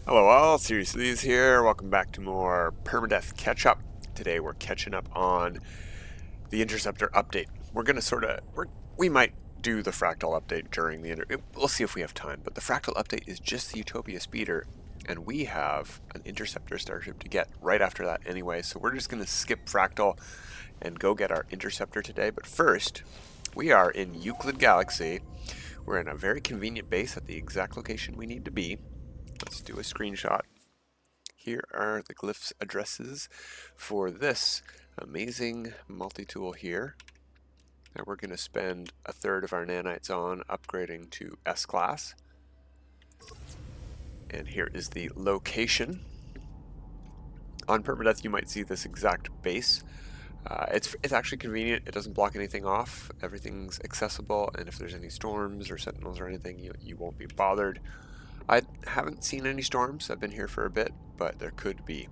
Hello all, Seriously is here. Welcome back to more Permadeath Ketchup. Today we're catching up on the Interceptor update. We're gonna we might do the Fractal update during we'll see if we have time, but the Fractal update is just the Utopia speeder, and we have an Interceptor starship to get right after that anyway, so we're just gonna skip Fractal and go get our Interceptor today. But first, we are in Euclid Galaxy. We're in a very convenient base at the exact location we need to be. Let's do a screenshot. Here are the Glyph addresses for this amazing multi-tool here that we're going to spend a third of our nanites on upgrading to S-class. And here is the location. On Permadeath you might see this exact base. It's actually convenient. It doesn't block anything off. Everything's accessible, and if there's any storms or sentinels or anything, you won't be bothered. I haven't seen any storms. I've been here for a bit, but there could be.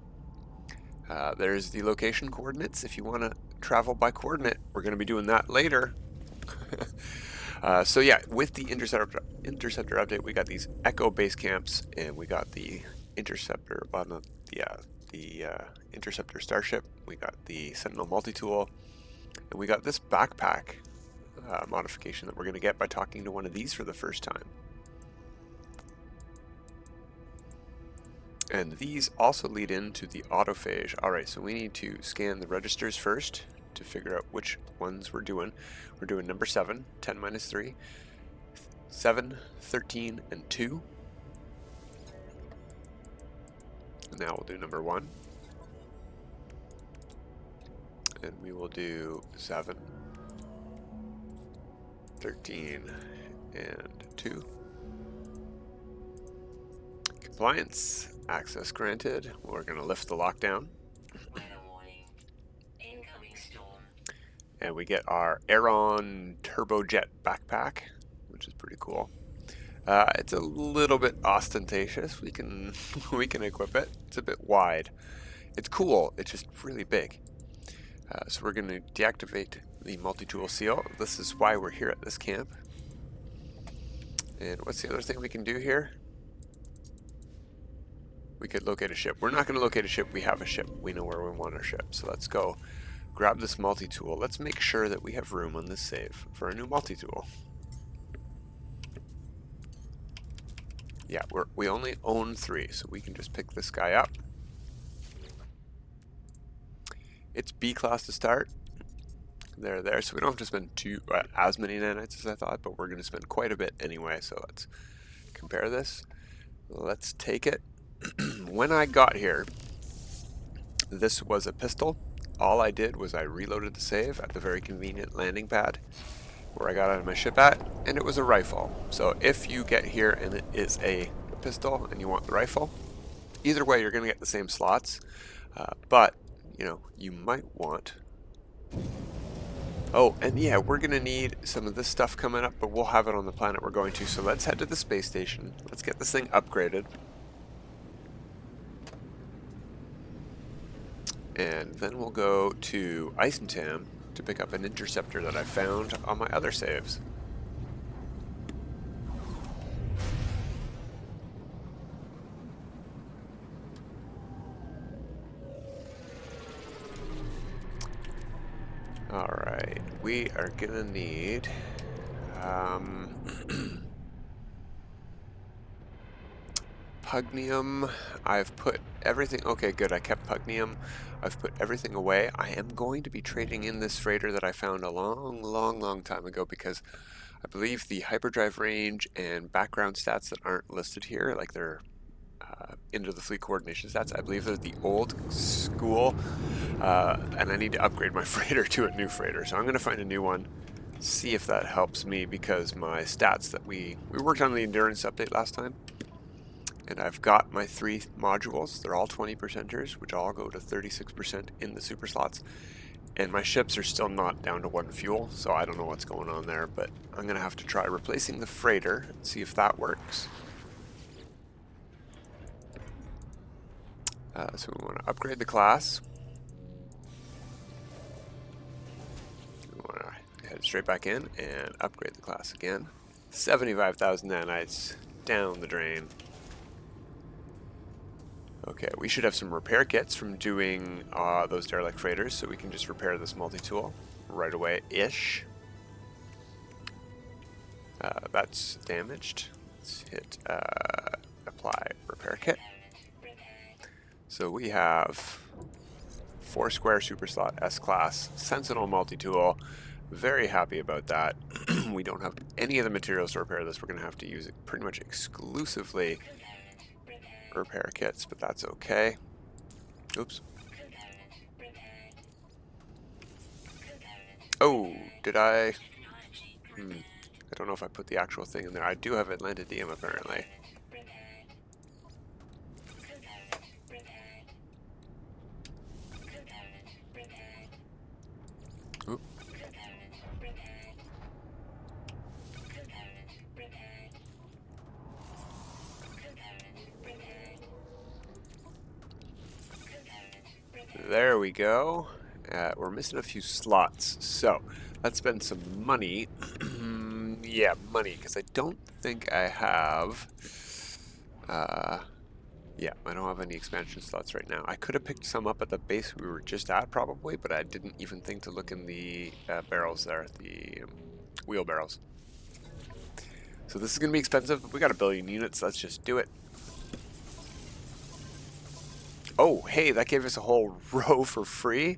There's the location coordinates. If you want to travel by coordinate, we're going to be doing that later. So yeah, with the Interceptor update, we got these Echo base camps, and we got the Interceptor, the Interceptor starship. We got the Sentinel Multitool, and we got this backpack modification that we're going to get by talking to one of these for the first time. And these also lead into the autophage. Alright, so we need to scan the registers first to figure out which ones we're doing. We're doing number 7, 10 minus 3, 7, 13, and 2. And now we'll do number 1. And we will do 7, 13, and 2. Compliance. Access granted. We're going to lift the lockdown. And we get our Aeron Turbojet backpack, which is pretty cool. It's a little bit ostentatious. We can equip it. It's a bit wide. It's cool. It's just really big. So we're going to deactivate the multi-tool seal. This is why we're here at this camp. And what's the other thing we can do here? We could locate a ship. We're not going to locate a ship. We have a ship. We know where we want our ship. So let's go grab this multi-tool. Let's make sure that we have room on this save for a new multi-tool. Yeah, we only own 3, so we can just pick this guy up. It's B class to start. There. So we don't have to spend as many nanites as I thought, but we're going to spend quite a bit anyway. So let's compare this. Let's take it. When I got here, this was a pistol. All I did was I reloaded the save at the very convenient landing pad where I got out of my ship at, and it was a rifle. So if you get here and it is a pistol and you want the rifle, either way you're going to get the same slots, but you might want... Oh, and yeah, we're going to need some of this stuff coming up, but we'll have it on the planet we're going to. So let's head to the space station. Let's get this thing upgraded. And then we'll go to Eissentam to pick up an interceptor that I found on my other saves. Alright, we are gonna need Pugnium. I've put everything... Okay, good. I kept Pugnium. I've put everything away. I am going to be trading in this freighter that I found a long time ago because I believe the hyperdrive range and background stats that aren't listed here, like they're into the fleet coordination stats, I believe they're the old school, and I need to upgrade my freighter to a new freighter. So I'm going to find a new one, see if that helps me, because my stats that we worked on the endurance update last time. And I've got my 3 modules. They're all 20%ers, which all go to 36% in the super slots. And my ships are still not down to 1 fuel, so I don't know what's going on there, but I'm going to have to try replacing the freighter and see if that works. So we want to upgrade the class. We want to head straight back in and upgrade the class again. 75,000 nanites down the drain. Okay, we should have some repair kits from doing those derelict freighters, so we can just repair this multi-tool right away-ish. That's damaged. Let's hit apply repair kit. So we have 4 square super slot S-class Sentinel Multitool. Very happy about that. We don't have any of the materials to repair this. We're going to have to use it pretty much exclusively repair kits, but that's okay. Oops. Oh, did I? I don't know if I put the actual thing in there. I do have Atlantidium apparently. Oop. There we go. We're missing a few slots, so let's spend some money. Yeah, money, because I don't think I have... yeah, I don't have any expansion slots right now. I could have picked some up at the base we were just at, probably, but I didn't even think to look in the barrels there, the wheel barrels. So this is going to be expensive, but we got 1 billion units, let's just do it. Oh, hey, that gave us a whole row for free.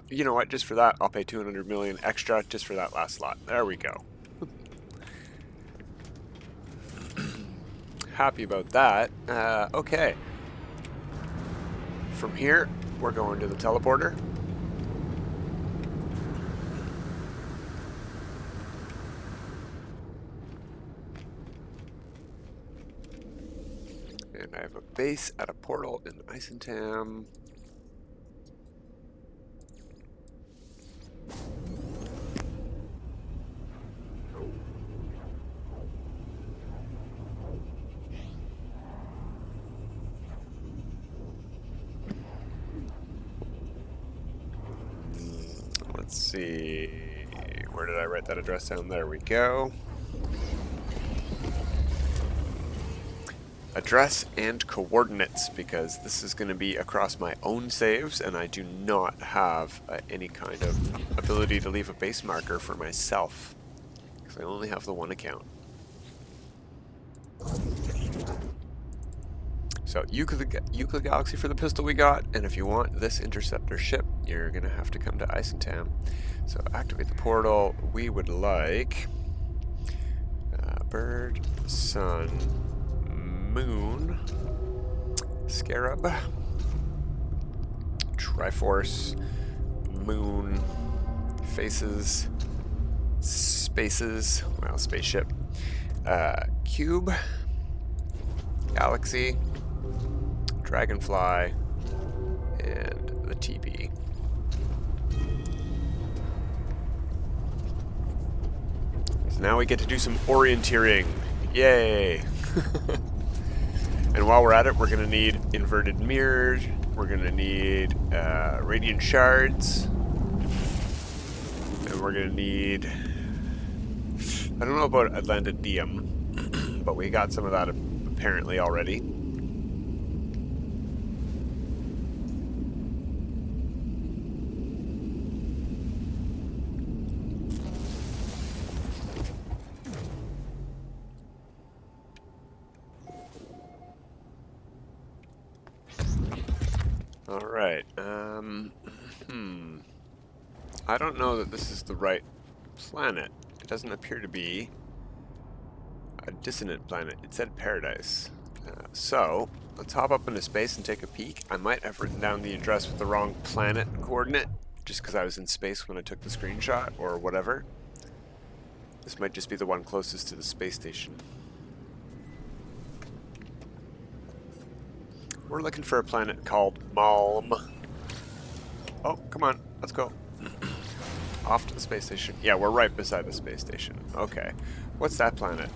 You know what, just for that, I'll pay 200 million extra just for that last slot. There we go. Happy about that. Okay. From here, we're going to the teleporter. And I have a base at a portal in Eissentam. Let's see, where did I write that address down? There we go. Address and coordinates, because this is going to be across my own saves, and I do not have any kind of ability to leave a base marker for myself, because I only have the one account. So Euclid Galaxy for the pistol we got, and if you want this Interceptor ship, you're going to have to come to Eissentam. So activate the portal. We would like bird, sun, moon, scarab, triforce, moon, faces, spaces, well, spaceship, cube, galaxy, dragonfly, and the TP. So now we get to do some orienteering. Yay! And while we're at it, we're going to need inverted mirrors, we're going to need radiant shards, and we're going to need, I don't know about Atlantidium, but we got some of that apparently already. Alright, I don't know that this is the right planet. It doesn't appear to be a dissonant planet. It said paradise. So, let's hop up into space and take a peek. I might have written down the address with the wrong planet coordinate, just because I was in space when I took the screenshot, or whatever. This might just be the one closest to the space station. We're looking for a planet called Malm. Oh, come on, let's go. Off to the space station. Yeah, we're right beside the space station. Okay. What's that planet?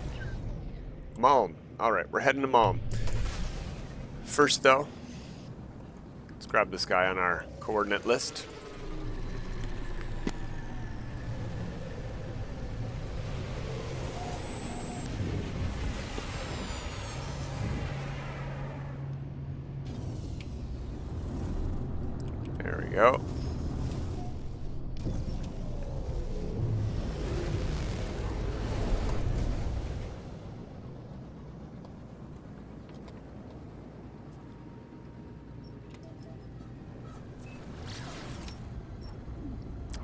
Malm. Alright, we're heading to Malm. First, though, let's grab this guy on our coordinate list. go.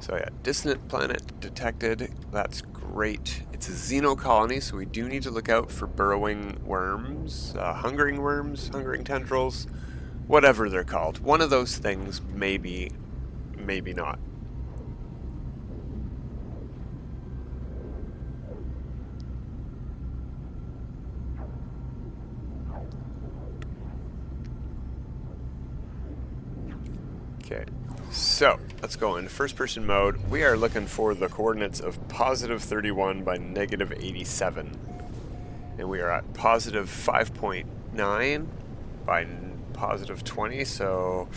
So yeah, dissonant planet detected. That's great. It's a xeno colony, so we do need to look out for burrowing worms, hungering tendrils, whatever they're called. One of those things, maybe, maybe not. Okay, so let's go into first-person mode. We are looking for the coordinates of positive 31 by negative 87. And we are at positive 5.9 by positive 20, so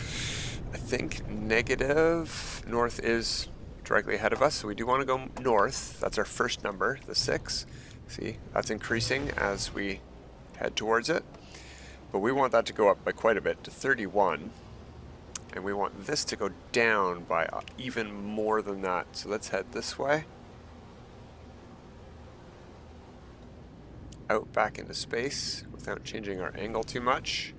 I think negative north is directly ahead of us, so we do want to go north. That's our first number, the 6. See, that's increasing as we head towards it. But we want that to go up by quite a bit, to 31. And we want this to go down by even more than that. So let's head this way. Out back into space without changing our angle too much.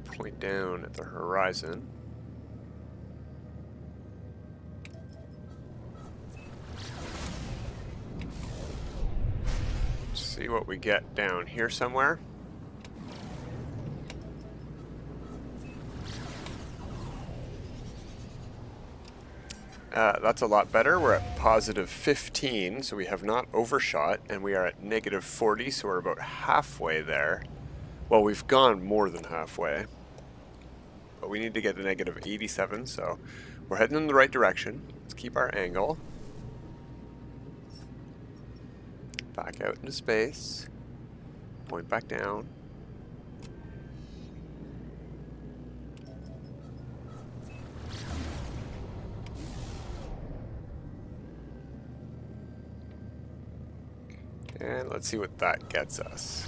Point down at the horizon. See what we get down here somewhere. That's a lot better. We're at positive 15, so we have not overshot, and we are at negative 40, so we're about halfway there. Well, we've gone more than halfway, but we need to get to negative 87, so we're heading in the right direction. Let's keep our angle. Back out into space. Point back down. And let's see what that gets us.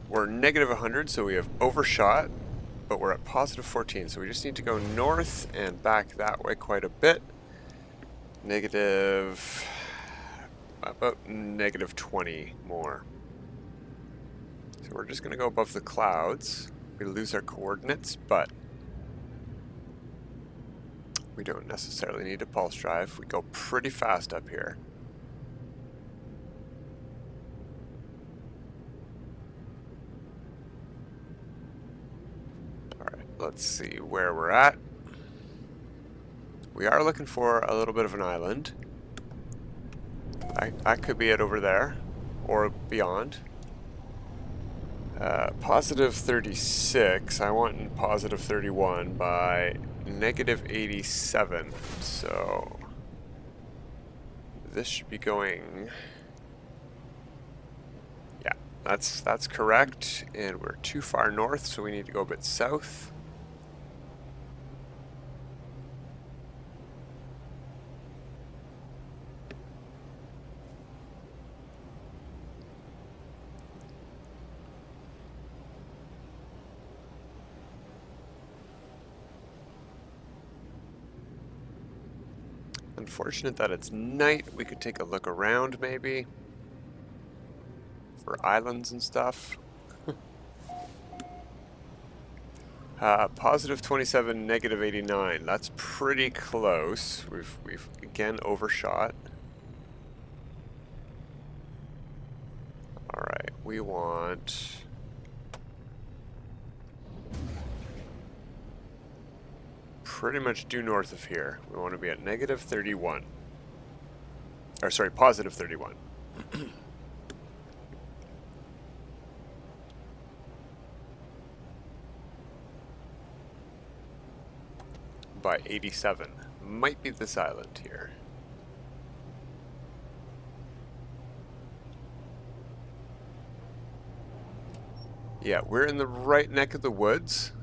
We're negative 100, so we have overshot, but we're at positive 14, so we just need to go north and back that way quite a bit. About negative 20 more. So we're just going to go above the clouds. We lose our coordinates, but we don't necessarily need a pulse drive. We go pretty fast up here. Alright, let's see where we're at. We are looking for a little bit of an island. That could be it over there, or beyond. Positive 36, I want positive 31 by negative 87, so this should be going, yeah, that's correct, and we're too far north, so we need to go a bit south. Unfortunate that it's night. We could take a look around maybe for islands and stuff. Positive 27, negative 89. That's pretty close. We've again overshot. All right, we want pretty much due north of here. We want to be at negative 31. Or sorry, positive 31. By 87. Might be this island here. Yeah, we're in the right neck of the woods.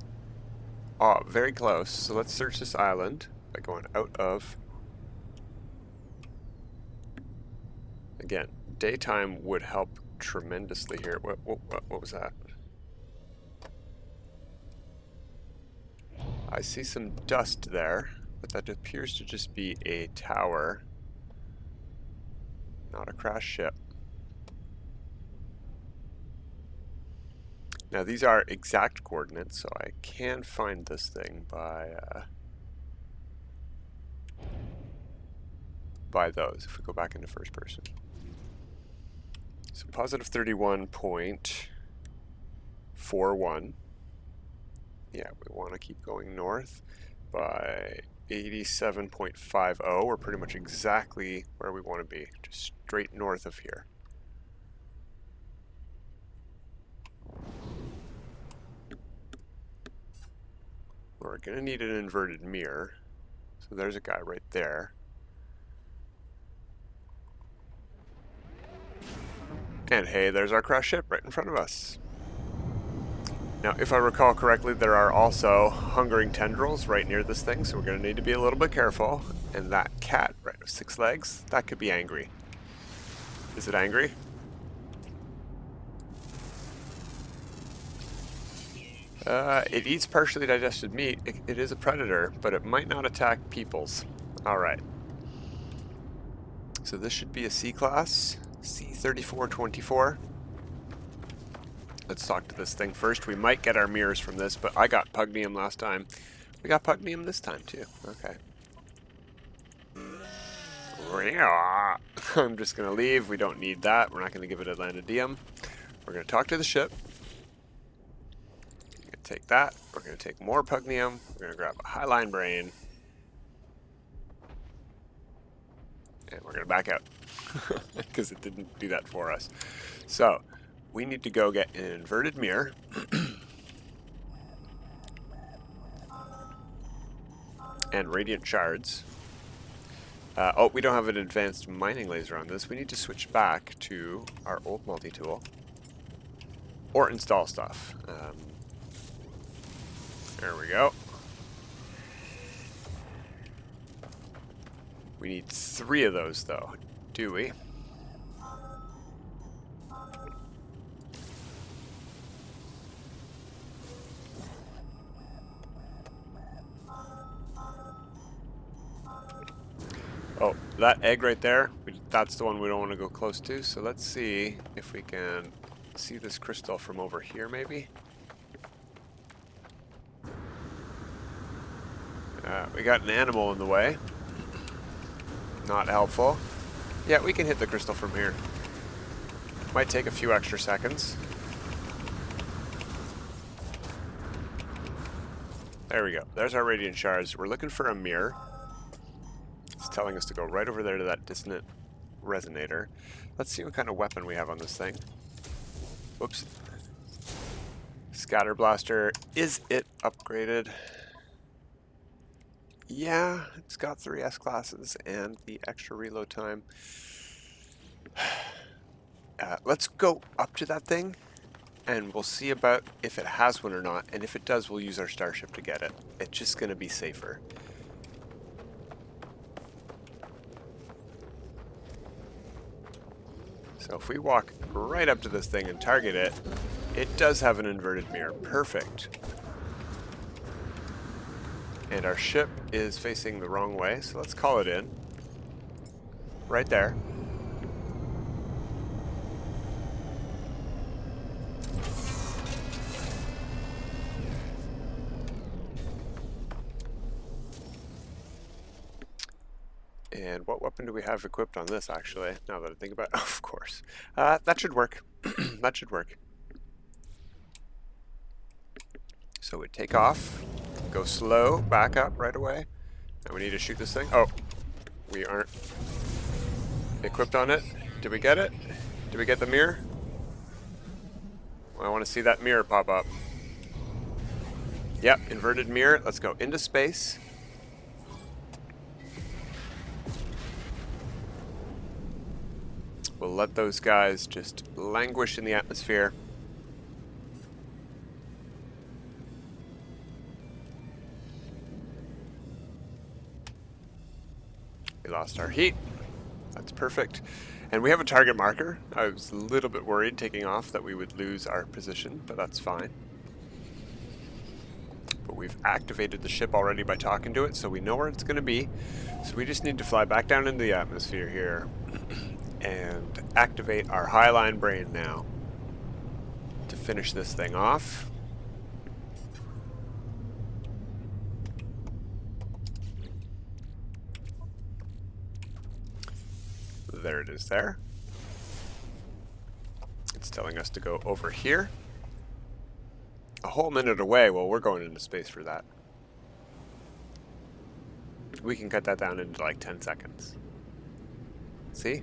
Oh, very close. So let's search this island by going out of Again, daytime would help tremendously here. What was that? I see some dust there, but that appears to just be a tower, not a crashed ship. Now these are exact coordinates, so I can find this thing by those, if we go back into first person. So positive 31.41. Yeah, we want to keep going north by 87.50. We're pretty much exactly where we want to be, just straight north of here. We're going to need an inverted mirror. So there's a guy right there. And hey, there's our crash ship right in front of us. Now, if I recall correctly, there are also hungering tendrils right near this thing, so we're going to need to be a little bit careful. And that cat, right with 6 legs, that could be angry. Is it angry? It eats partially digested meat. It is a predator, but it might not attack peoples. Alright. So this should be a C-class, C-3424. Let's talk to this thing first. We might get our mirrors from this, but I got pugnium last time. We got pugnium this time too. Okay. I'm just going to leave. We don't need that. We're not going to give it Atlantidium. We're going to talk to the ship. We're going to take that. We're going to take more pugnium. We're going to grab a hyaline brain. And we're going to back out. Because it didn't do that for us. So, we need to go get an inverted mirror. And radiant shards. Oh, we don't have an advanced mining laser on this. We need to switch back to our old multi-tool. Or install stuff. There we go. We need 3 of those, though. Do we? Oh, that egg right there, that's the one we don't want to go close to. So let's see if we can see this crystal from over here, maybe. We got an animal in the way. Not helpful. Yeah, we can hit the crystal from here. Might take a few extra seconds. There we go. There's our radiant shards. We're looking for a mirror. It's telling us to go right over there to that dissonant resonator. Let's see what kind of weapon we have on this thing. Whoops. Scatter blaster. Is it upgraded? Yeah, it's got 3 S classes and the extra reload time. Let's go up to that thing and we'll see about if it has one or not. And if it does, we'll use our starship to get it. It's just going to be safer. So if we walk right up to this thing and target it, it does have an inverted mirror. Perfect. And our ship is facing the wrong way, so let's call it in. Right there. And what weapon do we have equipped on this, actually? Now that I think about it, of course. That should work. That should work. So we take off, go slow, back up right away. And we need to shoot this thing. Oh, we aren't equipped on it. Did we get it? Did we get the mirror? Well, I want to see that mirror pop up. Yep, inverted mirror. Let's go into space. We'll let those guys just languish in the atmosphere. We lost our heat. That's perfect. And we have a target marker. I was a little bit worried taking off that we would lose our position, but that's fine. But we've activated the ship already by talking to it, so we know where it's going to be. So we just need to fly back down into the atmosphere here and activate our hyaline brain now to finish this thing off. There it is there. It's telling us to go over here. A whole minute away. Well, we're going into space for that. We can cut that down into like 10 seconds. See?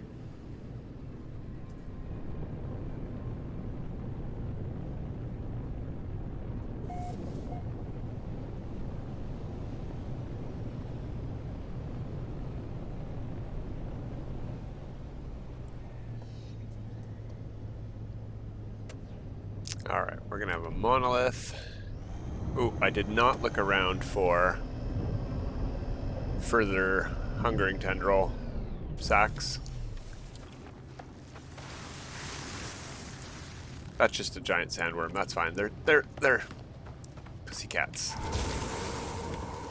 Alright, we're gonna have a monolith. Ooh, I did not look around for further hungering tendril sacks. That's just a giant sandworm, that's fine. They're pussycats.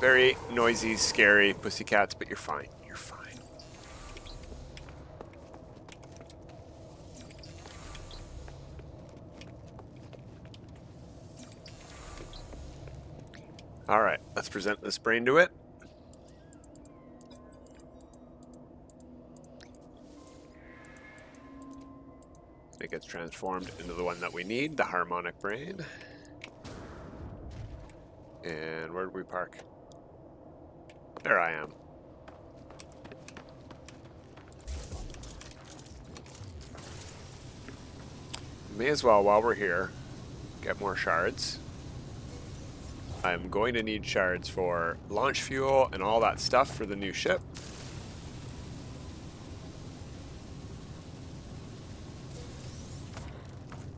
Very noisy, scary pussycats, but you're fine. You're fine. Alright, let's present this brain to it. It gets transformed into the one that we need, the harmonic brain. And where did we park? There I am. May as well, while we're here, get more shards. I'm going to need shards for launch fuel and all that stuff for the new ship.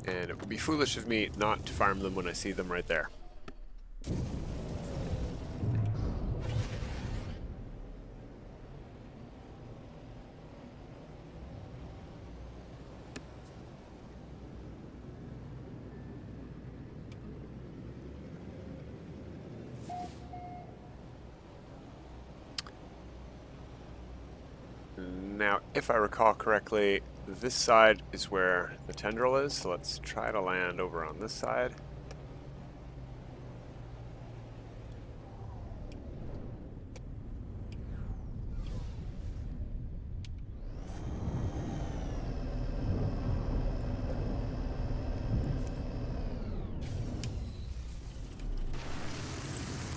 And it would be foolish of me not to farm them when I see them right there. Now, if I recall correctly, this side is where the tendril is, so let's try to land over on this side.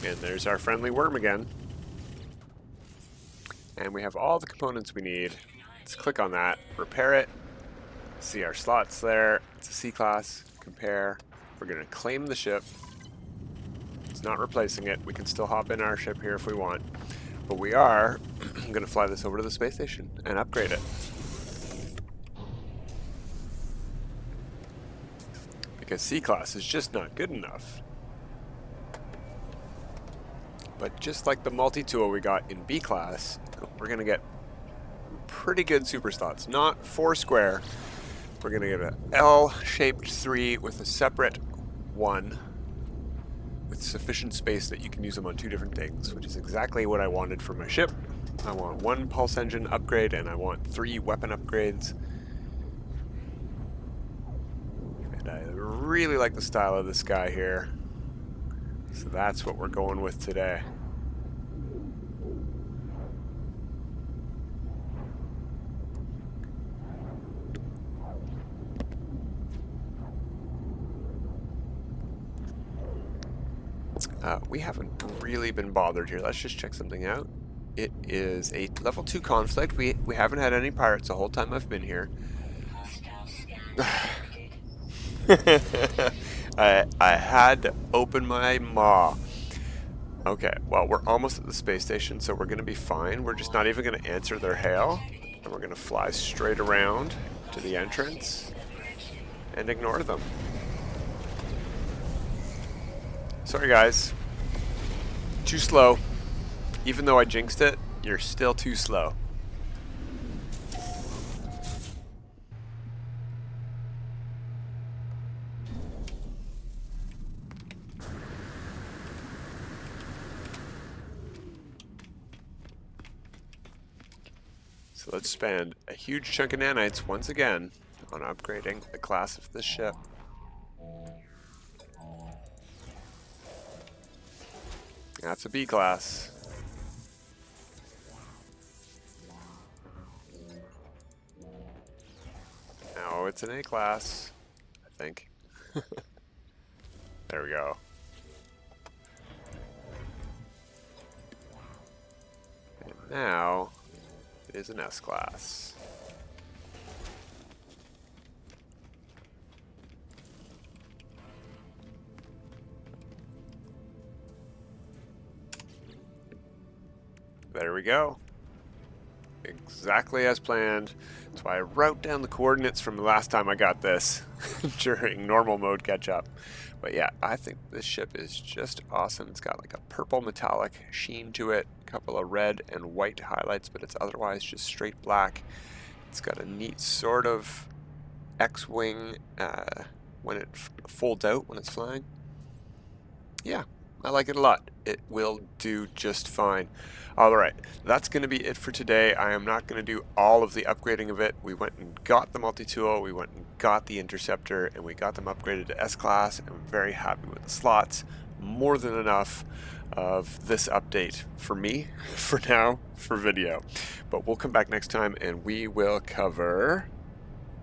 And there's our friendly worm again. And we have all the components we need. Let's click on that, repair it, see our slots there. It's a C-class, compare. We're going to claim the ship. It's not replacing it. We can still hop in our ship here if we want. But we are going to fly this over to the space station and upgrade it. Because C-class is just not good enough. But just like the multi-tool we got in B-class, we're going to get pretty good super slots. Not 4 square. We're going to get an L-shaped 3 with a separate 1 with sufficient space that you can use them on 2 different things, which is exactly what I wanted for my ship. I want 1 pulse engine upgrade and I want 3 weapon upgrades. And I really like the style of this guy here. So that's what we're going with today. We haven't really been bothered here. Let's just check something out. It is a level 2 conflict. We haven't had any pirates the whole time I've been here. I had to open my maw. Okay, well, we're almost at the space station, so we're going to be fine. We're just not even going to answer their hail. And we're going to fly straight around to the entrance and ignore them. Sorry, guys. Too slow. Even though I jinxed it, you're still too slow. So let's spend a huge chunk of nanites once again on upgrading the class of this ship. That's a B class. Now it's an A class, I think. There we go. And now it is an S class. There we go. Exactly as planned. That's why I wrote down the coordinates from the last time I got this during normal mode catch-up. But yeah, I think this ship is just awesome. It's got like a purple metallic sheen to it, a couple of red and white highlights, but it's otherwise just straight black. It's got a neat sort of X-wing when it folds out when it's flying. Yeah, I like it a lot. It will do just fine. Alright, that's going to be it for today. I am not going to do all of the upgrading of it. We went and got the multi-tool, we went and got the Interceptor, and we got them upgraded to S-Class, and I'm very happy with the slots. More than enough of this update for me, for now, for video. But we'll come back next time and we will cover...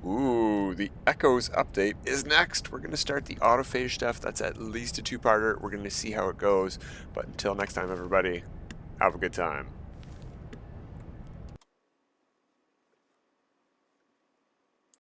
Ooh, the Echoes update is next. We're going to start the autophage stuff. That's at least a two-parter. We're going to see how it goes. But until next time, everybody, have a good time.